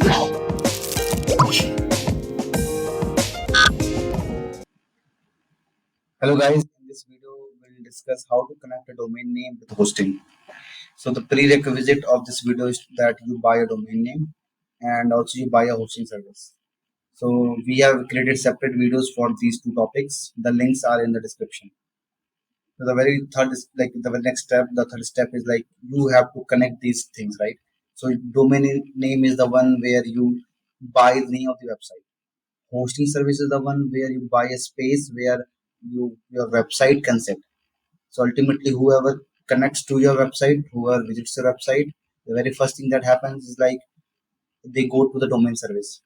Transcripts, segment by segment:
Hello guys, in this video we'll discuss how to connect a domain name with hosting. So the prerequisite of this video is that you buy a domain name and also you buy a hosting service. So we have created separate videos for these two topics. The links are in the description. So the very third is like the next step. The third step is like you have to connect these things, right? So domain name is the one where you buy the name of the website. Hosting service is the one where you buy a space where your website can sit. So ultimately, whoever connects to your website, whoever visits your website, the very first thing that happens is like they go to the domain service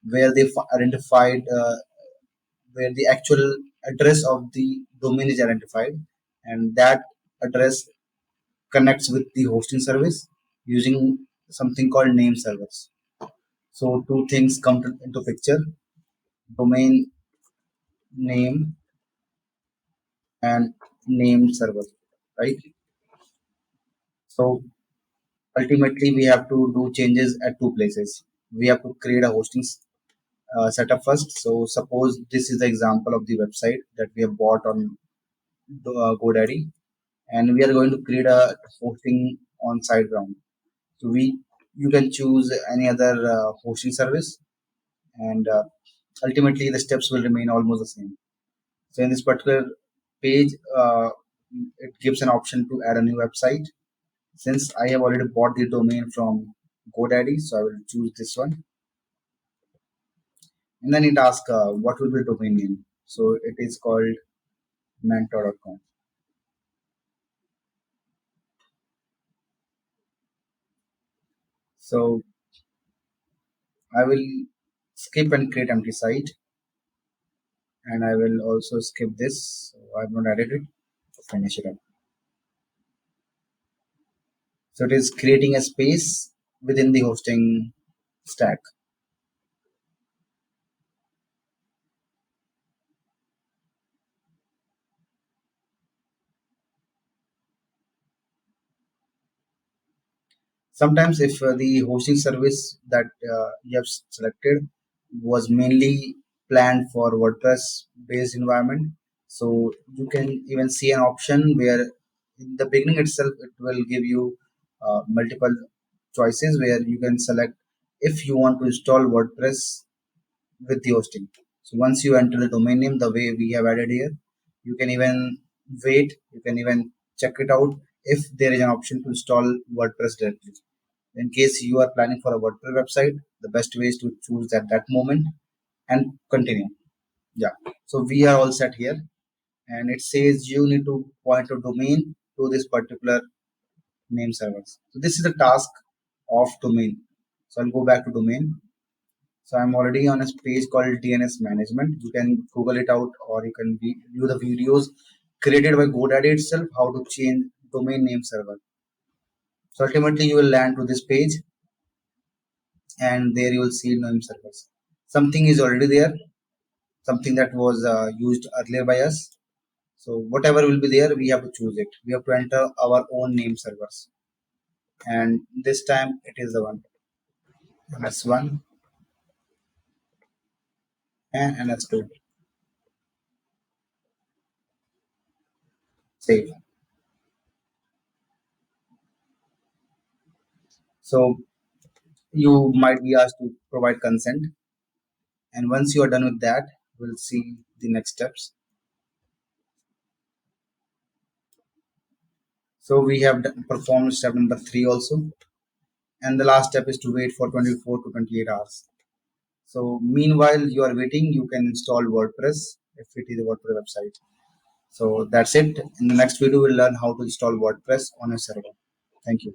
where they identified where the actual address of the domain is identified, and that address connects with the hosting service using something called name servers. So two things come into picture: domain name and name server, right? So ultimately we have to do changes at two places. We have to create a hosting setup first. So suppose this is the example of the website that we have bought on GoDaddy, and we are going to create a hosting on Siteground. So you can choose any other hosting service, and ultimately the steps will remain almost the same. So in this particular page, it gives an option to add a new website. Since I have already bought the domain from GoDaddy, so I will choose this one. And then it asks what will be the domain name. So it is called mentor.com. So I will skip and create empty site, and I will also skip this. So I've not added it. Finish it up. So it is creating a space within the hosting stack. Sometimes if the hosting service that you have selected was mainly planned for WordPress based environment, so you can even see an option where in the beginning itself it will give you multiple choices where you can select if you want to install WordPress with the hosting. So once you enter the domain name the way we have added here, you can even you can even check it out if there is an option to install WordPress directly. In case you are planning for a WordPress website, the best way is to choose at that moment and continue. Yeah. So we are all set here, and it says you need to point a domain to this particular name servers. So this is the task of domain. So I'll go back to domain. So I'm already on a page called DNS management. You can Google it out, or you can view the videos created by GoDaddy itself how to change domain name server. So ultimately you will land to this page, and there you will see name servers. Something is already there, something that was used earlier by us. So whatever will be there, we have to choose it. We have to enter our own name servers, and this time it is the one NS1 and NS2. Save. So you might be asked to provide consent, and once you are done with that, we'll see the next steps. So we have performed step number 3 also, and the last step is to wait for 24 to 28 hours. So meanwhile you are waiting, you can install WordPress if it is a WordPress website. So that's it. In the next video, we'll learn how to install WordPress on a server. Thank you.